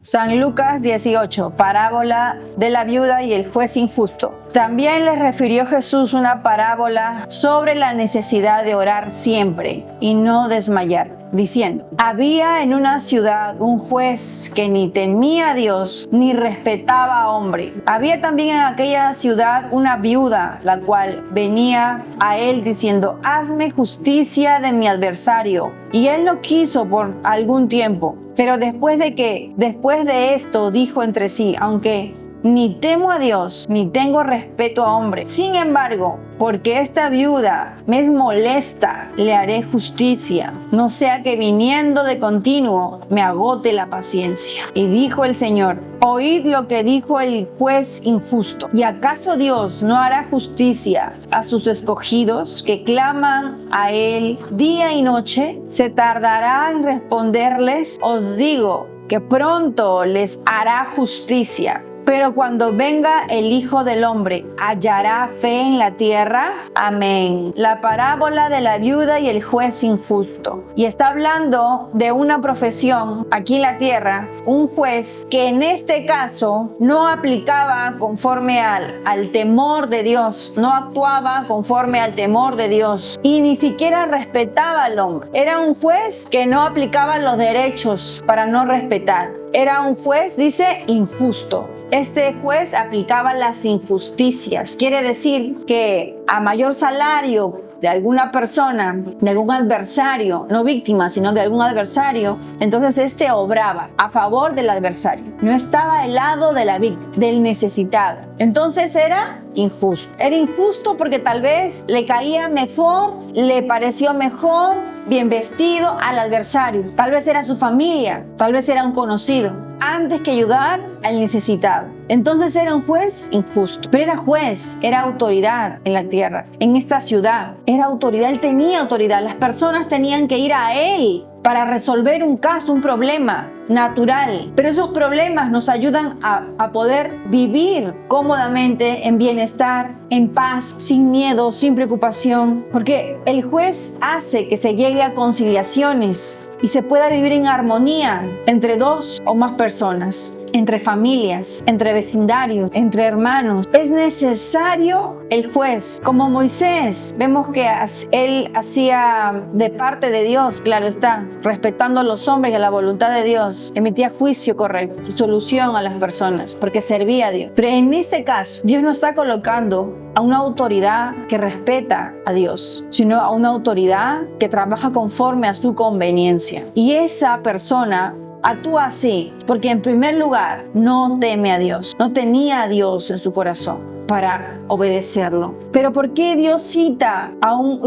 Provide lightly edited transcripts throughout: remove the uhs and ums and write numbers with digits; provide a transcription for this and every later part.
San Lucas 18, parábola de la viuda y el juez injusto. También les refirió Jesús una parábola sobre la necesidad de orar siempre y no desmayar, diciendo: había en una ciudad un juez que ni temía a Dios ni respetaba a hombre. Había también en aquella ciudad una viuda, la cual venía a él diciendo: hazme justicia de mi adversario. Y él no quiso por algún tiempo. Pero después de esto dijo entre sí: aunque ni temo a Dios, ni tengo respeto a hombre, sin embargo, porque esta viuda me es molesta, le haré justicia, no sea que viniendo de continuo me agote la paciencia. Y dijo el Señor: oíd lo que dijo el juez injusto. ¿Y acaso Dios no hará justicia a sus escogidos que claman a Él día y noche? ¿Se tardará en responderles? Os digo que pronto les hará justicia. Pero cuando venga el Hijo del Hombre, ¿hallará fe en la tierra? Amén. La parábola de la viuda y el juez injusto. Y está hablando de una profesión aquí en la tierra, un juez que en este caso no aplicaba conforme al temor de Dios, no actuaba conforme al temor de Dios y ni siquiera respetaba al hombre. Era un juez que no aplicaba los derechos para no respetar. Era un juez, dice, injusto. Este juez aplicaba las injusticias. Quiere decir que a mayor salario de alguna persona, de algún adversario, no víctima, sino de algún adversario, entonces este obraba a favor del adversario. No estaba al lado de la víctima, del necesitado. Entonces era injusto. Era injusto porque tal vez le caía mejor, le pareció mejor, bien vestido al adversario. Tal vez era su familia, tal vez era un conocido, antes que ayudar al necesitado. Entonces era un juez injusto. Pero era juez, era autoridad en la tierra, en esta ciudad. Era autoridad, él tenía autoridad. Las personas tenían que ir a él para resolver un caso, un problema natural. Pero esos problemas nos ayudan a poder vivir cómodamente, en bienestar, en paz, sin miedo, sin preocupación. Porque el juez hace que se llegue a conciliaciones y se pueda vivir en armonía entre dos o más personas, entre familias, entre vecindarios, entre hermanos. Es necesario el juez. Como Moisés, vemos que él hacía de parte de Dios, claro está, respetando a los hombres y a la voluntad de Dios, emitía juicio correcto y solución a las personas, porque servía a Dios. Pero en este caso, Dios no está colocando a una autoridad que respeta a Dios, sino a una autoridad que trabaja conforme a su conveniencia. Y esa persona actúa así porque, en primer lugar, no teme a Dios, no tenía a Dios en su corazón para obedecerlo. Pero ¿por qué Dios cita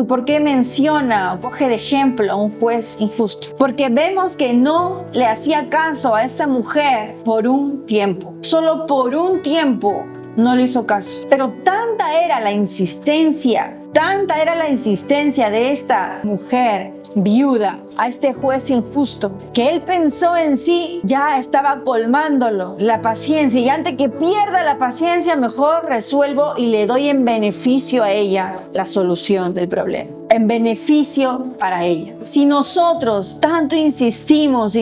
por qué menciona o coge de ejemplo a un juez injusto? Porque vemos que no le hacía caso a esta mujer por un tiempo, solo por un tiempo no le hizo caso. Pero tanta era la insistencia de esta mujer viuda a este juez injusto, que él pensó en sí, ya estaba colmándolo la paciencia, y antes que pierda la paciencia, mejor resuelvo y le doy en beneficio a ella la solución del problema, en beneficio para ella. Si nosotros tanto insistimos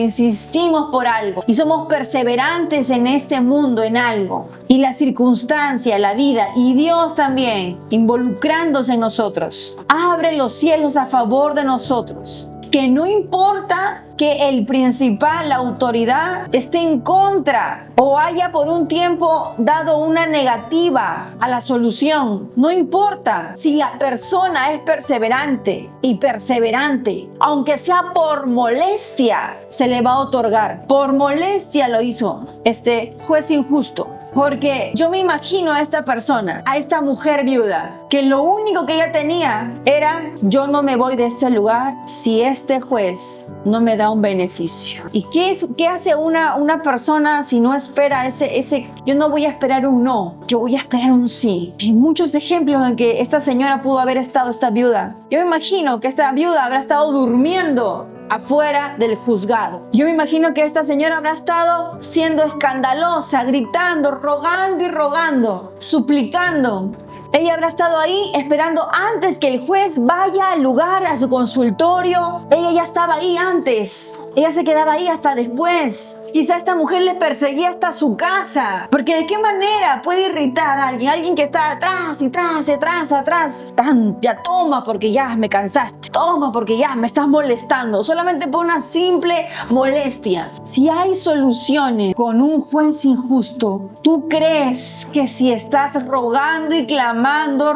por algo y somos perseverantes en este mundo en algo, y la circunstancia, la vida y Dios también involucrándose en nosotros, abre los cielos a favor de nosotros, que no importa que el principal, la autoridad, esté en contra o haya por un tiempo dado una negativa a la solución. No importa si la persona es perseverante y perseverante, aunque sea por molestia, se le va a otorgar. Por molestia lo hizo este juez injusto. Porque yo me imagino a esta persona, a esta mujer viuda, que lo único que ella tenía era: yo no me voy de este lugar si este juez no me da un beneficio. ¿Y qué hace una persona si no espera ese? Yo no voy a esperar un no, yo voy a esperar un sí. Hay muchos ejemplos en que esta señora pudo haber estado, esta viuda. Yo me imagino que esta viuda habrá estado durmiendo afuera del juzgado. Yo me imagino que esta señora habrá estado siendo escandalosa, gritando, rogando y rogando, suplicando. Ella habrá estado ahí esperando antes que el juez vaya al lugar, a su consultorio. Ella ya estaba ahí antes, ella se quedaba ahí hasta después. Quizá esta mujer le perseguía hasta su casa. Porque ¿de qué manera puede irritar a alguien? Alguien que está atrás y atrás. Ya toma porque ya me cansaste. Toma porque ya me estás molestando. Solamente por una simple molestia. Si hay soluciones con un juez injusto, ¿tú crees que si estás rogando y clamando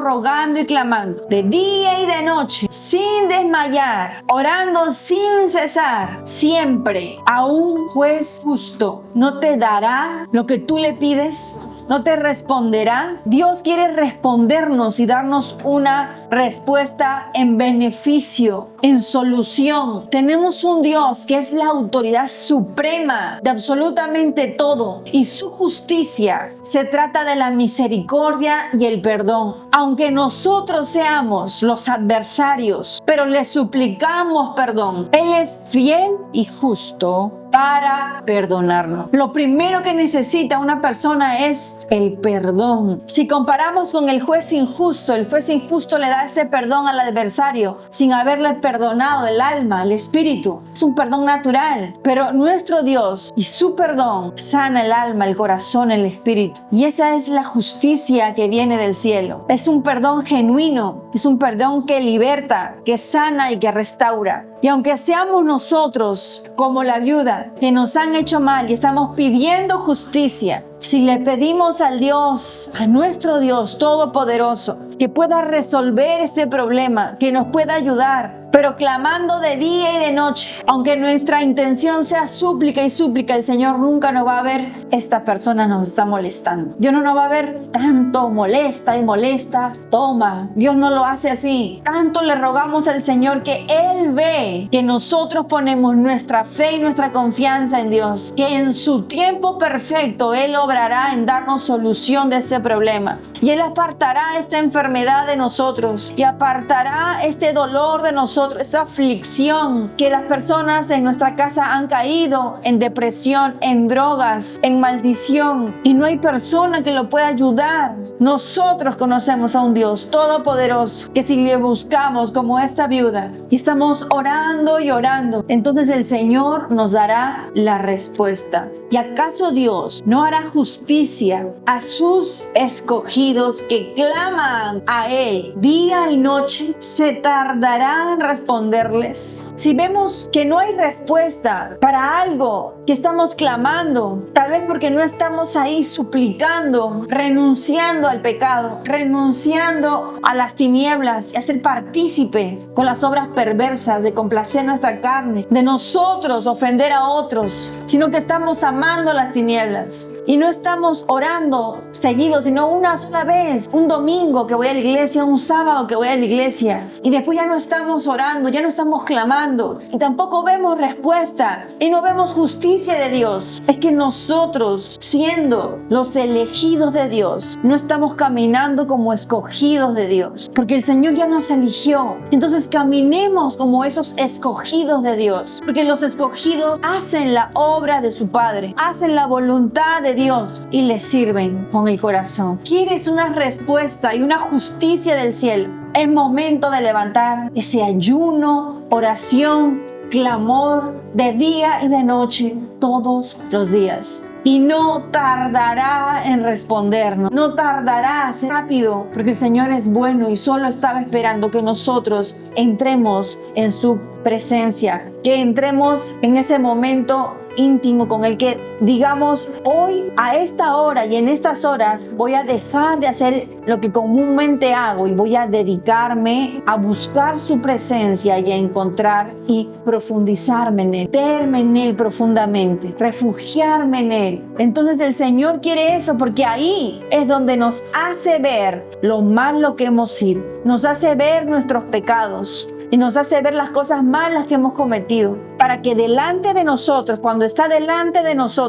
de día y de noche, sin desmayar, orando sin cesar, siempre a un juez justo, no te dará lo que tú le pides? ¿No te responderá? Dios quiere respondernos y darnos una respuesta en beneficio, en solución. Tenemos un Dios que es la autoridad suprema de absolutamente todo, y su justicia se trata de la misericordia y el perdón. Aunque nosotros seamos los adversarios, pero le suplicamos perdón, Él es fiel y justo para perdonarnos. Lo primero que necesita una persona es el perdón. Si comparamos con el juez injusto le da ese perdón al adversario sin haberle perdonado el alma, el espíritu. Es un perdón natural, pero nuestro Dios y su perdón sana el alma, el corazón, el espíritu. Y esa es la justicia que viene del cielo. Es un perdón genuino, es un perdón que liberta, que sana y que restaura. Y aunque seamos nosotros como la viuda que nos han hecho mal y estamos pidiendo justicia, si le pedimos al Dios, a nuestro Dios Todopoderoso, que pueda resolver este problema, que nos pueda ayudar, pero clamando de día y de noche, aunque nuestra intención sea súplica, el Señor nunca nos va a ver, esta persona nos está molestando. Dios no nos va a ver tanto molesta, toma. Dios no lo hace así. Tanto le rogamos al Señor que Él ve que nosotros ponemos nuestra fe y nuestra confianza en Dios, que en su tiempo perfecto Él obrará en darnos solución de ese problema. Y Él apartará esta enfermedad de nosotros y apartará este dolor de nosotros, esta aflicción que las personas en nuestra casa han caído en depresión, en drogas, en maldición, y no hay persona que lo pueda ayudar. Nosotros conocemos a un Dios todopoderoso que si le buscamos como esta viuda y estamos orando y orando, entonces el Señor nos dará la respuesta. ¿Y acaso Dios no hará justicia a sus escogidos que claman a Él día y noche? ¿Se tardará en responderles? Si vemos que no hay respuesta para algo que estamos clamando, tal vez porque no estamos ahí suplicando, renunciando al pecado, renunciando a las tinieblas y a ser partícipe con las obras perversas de complacer nuestra carne, de nosotros ofender a otros, sino que estamos amando las tinieblas y no estamos orando seguido, sino una sola vez, un domingo que voy a la iglesia, un sábado que voy a la iglesia, y después ya no estamos orando, ya no estamos clamando y tampoco vemos respuesta y no vemos justicia de Dios. Es que nosotros, siendo los elegidos de Dios, no estamos caminando como escogidos de Dios, porque el Señor ya nos eligió. Entonces caminemos como esos escogidos de Dios, porque los escogidos hacen la obra de su Padre, hacen la voluntad de Dios y le sirven con el corazón. ¿Quieres una respuesta y una justicia del cielo? Es momento de levantar ese ayuno, oración, clamor de día y de noche todos los días. Y no tardará en respondernos, no tardará, ser rápido, porque el Señor es bueno y solo estaba esperando que nosotros entremos en su presencia, que entremos en ese momento íntimo con el que digamos, hoy a esta hora y en estas horas voy a dejar de hacer lo que comúnmente hago y voy a dedicarme a buscar su presencia y a encontrar y profundizarme en Él, meterme en Él profundamente, refugiarme en Él. Entonces el Señor quiere eso, porque ahí es donde nos hace ver lo malo que hemos sido, nos hace ver nuestros pecados y nos hace ver las cosas malas que hemos cometido, para que delante de nosotros, cuando está delante de nosotros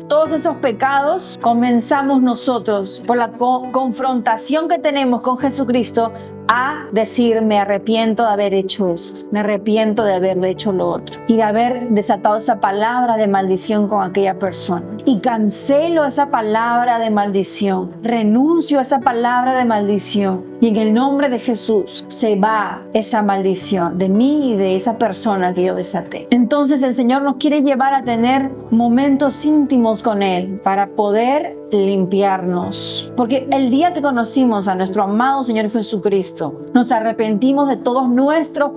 todos esos pecados, comenzamos nosotros por la confrontación que tenemos con Jesucristo a decir: me arrepiento de haber hecho eso, me arrepiento de haberle hecho lo otro y de haber desatado esa palabra de maldición con aquella persona, y cancelo esa palabra de maldición, renuncio a esa palabra de maldición Y en el nombre de Jesús se va esa maldición de mí y de esa persona que yo desaté. Entonces el Señor nos quiere llevar a tener momentos íntimos con Él para poder limpiarnos. Porque el día que conocimos a nuestro amado Señor Jesucristo, nos arrepentimos de todos nuestros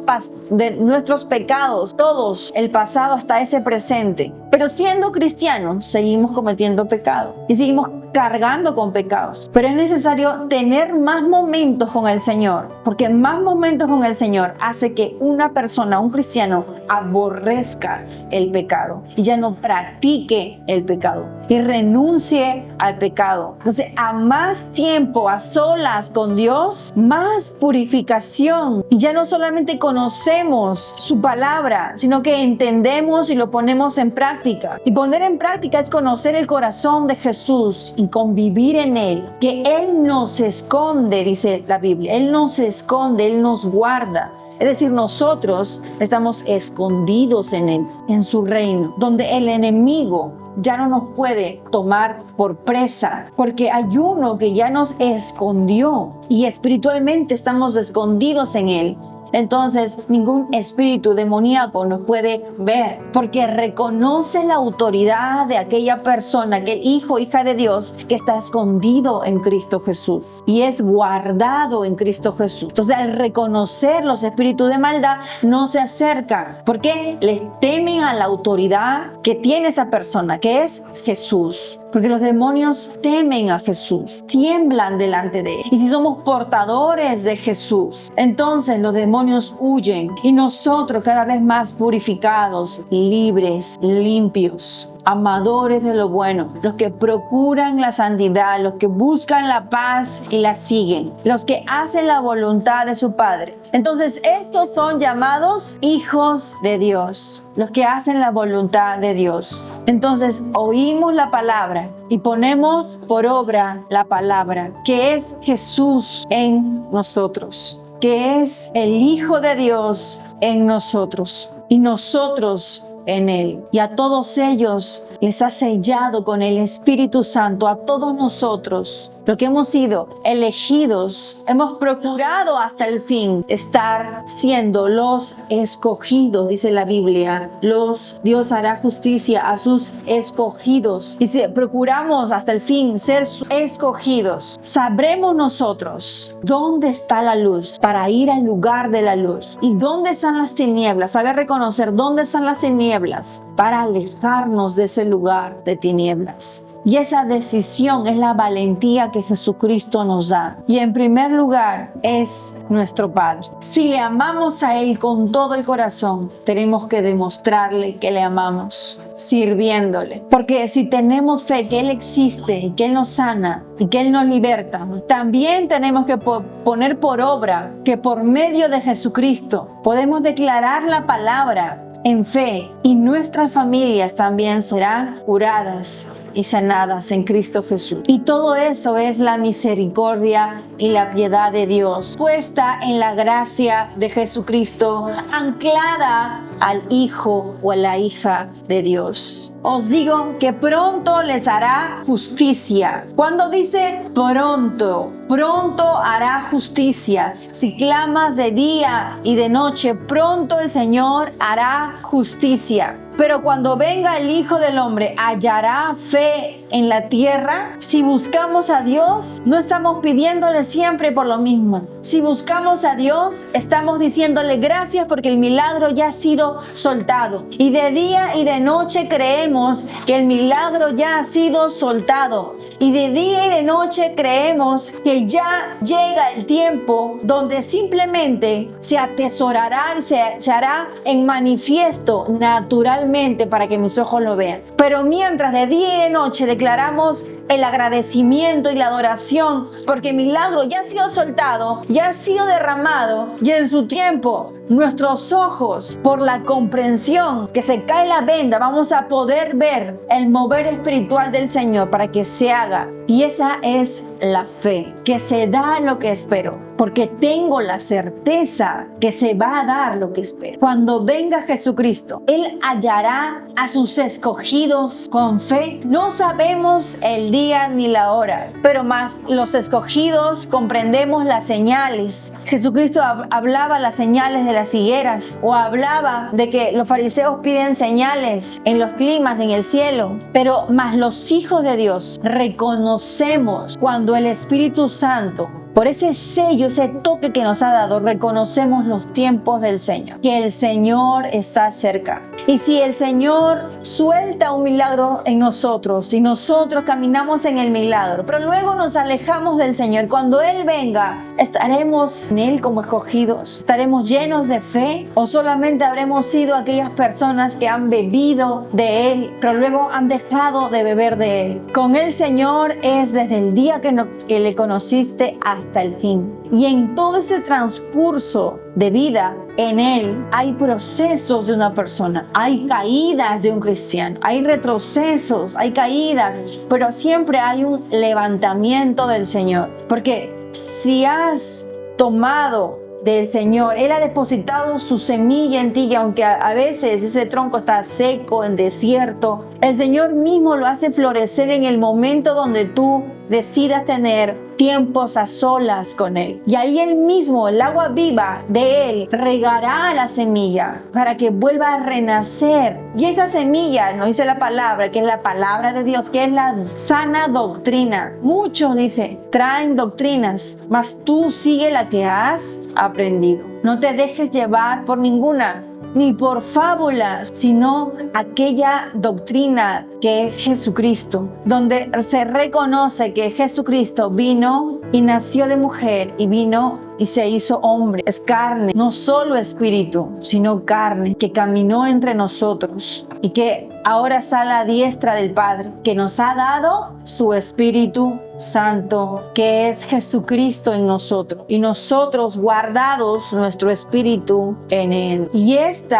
pecados, todos, el pasado hasta ese presente. Pero siendo cristianos, seguimos cometiendo pecado y seguimos cargando con pecados. Pero es necesario tener más momentos con el Señor, porque más momentos con el Señor hace que una persona, un cristiano, aborrezca el pecado y ya no practique el pecado y renuncie al pecado. Entonces, a más tiempo a solas con Dios, más purificación. Y ya no solamente conocemos su palabra, sino que entendemos y lo ponemos en práctica. Y poner en práctica es conocer el corazón de Jesús y convivir en Él. Que Él nos esconde, dice la Biblia. Él nos esconde, Él nos guarda. Es decir, nosotros estamos escondidos en Él, en su reino, donde el enemigo ya no nos puede tomar por presa, porque hay uno que ya nos escondió y espiritualmente estamos escondidos en Él. Entonces ningún espíritu demoníaco nos puede ver, porque reconoce la autoridad de aquella persona, aquel hijo o hija de Dios que está escondido en Cristo Jesús y es guardado en Cristo Jesús. Entonces, al reconocer los espíritus de maldad, no se acercan, porque les temen a la autoridad que tiene esa persona, que es Jesús. Porque los demonios temen a Jesús, tiemblan delante de Él. Y si somos portadores de Jesús, entonces los demonios huyen y nosotros cada vez más purificados, libres, limpios, amadores de lo bueno, los que procuran la santidad, los que buscan la paz y la siguen, los que hacen la voluntad de su Padre. Entonces estos son llamados hijos de Dios, los que hacen la voluntad de Dios. Entonces oímos la palabra y ponemos por obra la palabra, que es Jesús en nosotros, que es el Hijo de Dios en nosotros y nosotros en Él. Y a todos ellos les ha sellado con el Espíritu Santo, a todos nosotros, los que hemos sido elegidos, hemos procurado hasta el fin estar siendo los escogidos, dice la Biblia. Dios hará justicia a sus escogidos. Y si procuramos hasta el fin ser escogidos, sabremos nosotros dónde está la luz para ir al lugar de la luz. Y dónde están las tinieblas, saber reconocer dónde están las tinieblas para alejarnos de ese lugar de tinieblas. Y esa decisión es la valentía que Jesucristo nos da. Y en primer lugar es nuestro Padre. Si le amamos a Él con todo el corazón, tenemos que demostrarle que le amamos, sirviéndole. Porque si tenemos fe que Él existe y que Él nos sana y que Él nos liberta, también tenemos que poner por obra que por medio de Jesucristo podemos declarar la palabra en fe y nuestras familias también serán curadas y sanadas en Cristo Jesús. Y todo eso es la misericordia y la piedad de Dios, puesta en la gracia de Jesucristo, anclada al Hijo o a la hija de Dios. Os digo que pronto les hará justicia. Cuando dice pronto, pronto hará justicia. Si clamas de día y de noche, pronto el Señor hará justicia. Pero cuando venga el Hijo del Hombre, ¿hallará fe en la tierra? Si buscamos a Dios, no estamos pidiéndole siempre por lo mismo. Si buscamos a Dios, estamos diciéndole gracias porque el milagro ya ha sido soltado. Y de día y de noche creemos que el milagro ya ha sido soltado. Y de día y de noche creemos que ya llega el tiempo donde simplemente se atesorará y se hará en manifiesto naturalmente para que mis ojos lo vean. Pero mientras de día y de noche declaramos el agradecimiento y la adoración porque el milagro ya ha sido soltado, ya ha sido derramado, y en su tiempo nuestros ojos, por la comprensión que se cae la venda, vamos a poder ver el mover espiritual del Señor para que se haga. Y esa es la fe, que se da lo que espero, porque tengo la certeza que se va a dar lo que espero. Cuando venga Jesucristo, Él hallará a sus escogidos con fe. No sabemos el día día ni la hora. Pero más los escogidos comprendemos las señales. Jesucristo hablaba las señales de las higueras, o hablaba de que los fariseos piden señales en los climas, en el cielo. Pero más los hijos de Dios reconocemos cuando el Espíritu Santo, por ese sello, ese toque que nos ha dado, reconocemos los tiempos del Señor, que el Señor está cerca. Y si el Señor suelta un milagro en nosotros y nosotros caminamos en el milagro, pero luego nos alejamos del Señor, cuando Él venga, ¿estaremos en Él como escogidos? ¿Estaremos llenos de fe? ¿O solamente habremos sido aquellas personas que han bebido de Él, pero luego han dejado de beber de Él? Con el Señor es desde el día que le conociste hasta el fin. Y en todo ese transcurso de vida, en Él hay procesos de una persona, hay caídas de un cristiano, hay retrocesos, hay caídas, pero siempre hay un levantamiento del Señor. Porque si has tomado del Señor, Él ha depositado su semilla en ti, y aunque a veces ese tronco está seco, en desierto, el Señor mismo lo hace florecer en el momento donde tú decidas tener tiempos a solas con Él. Y ahí Él mismo, el agua viva de Él, regará la semilla para que vuelva a renacer. Y esa semilla, nos dice la palabra, que es la palabra de Dios, que es la sana doctrina. Muchos, dice, traen doctrinas, mas tú sigue la que has aprendido. No te dejes llevar por ninguna, ni por fábulas, sino aquella doctrina que es Jesucristo, donde se reconoce que Jesucristo vino y nació de mujer y vino y se hizo hombre. Es carne, no solo espíritu, sino carne, que caminó entre nosotros y que ahora está a la diestra del Padre, que nos ha dado su Espíritu Santo, que es Jesucristo en nosotros, y nosotros guardados nuestro espíritu en Él. Y este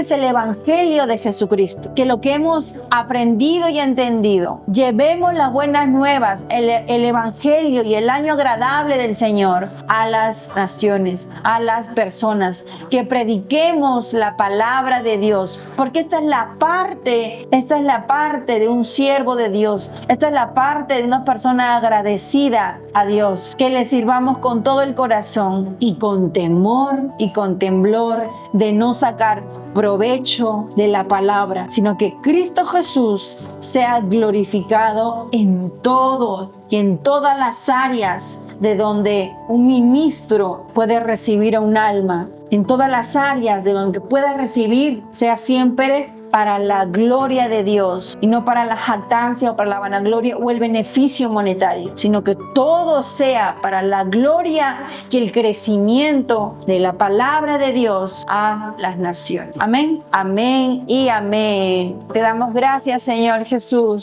es el Evangelio de Jesucristo, que lo que hemos aprendido y entendido, llevemos las buenas nuevas, el Evangelio y el año agradable del Señor a las naciones, a las personas, que prediquemos la palabra de Dios, porque esta es la parte de un siervo de Dios, esta es la parte de una persona agradecida a Dios, que le sirvamos con todo el corazón y con temor y con temblor, de no sacar provecho de la palabra, sino que Cristo Jesús sea glorificado en todo y en todas las áreas de donde un ministro puede recibir a un alma, en todas las áreas de donde pueda recibir, sea siempre para la gloria de Dios y no para la jactancia o para la vanagloria o el beneficio monetario, sino que todo sea para la gloria y el crecimiento de la palabra de Dios a las naciones. Amén, amén y amén. Te damos gracias, Señor Jesús.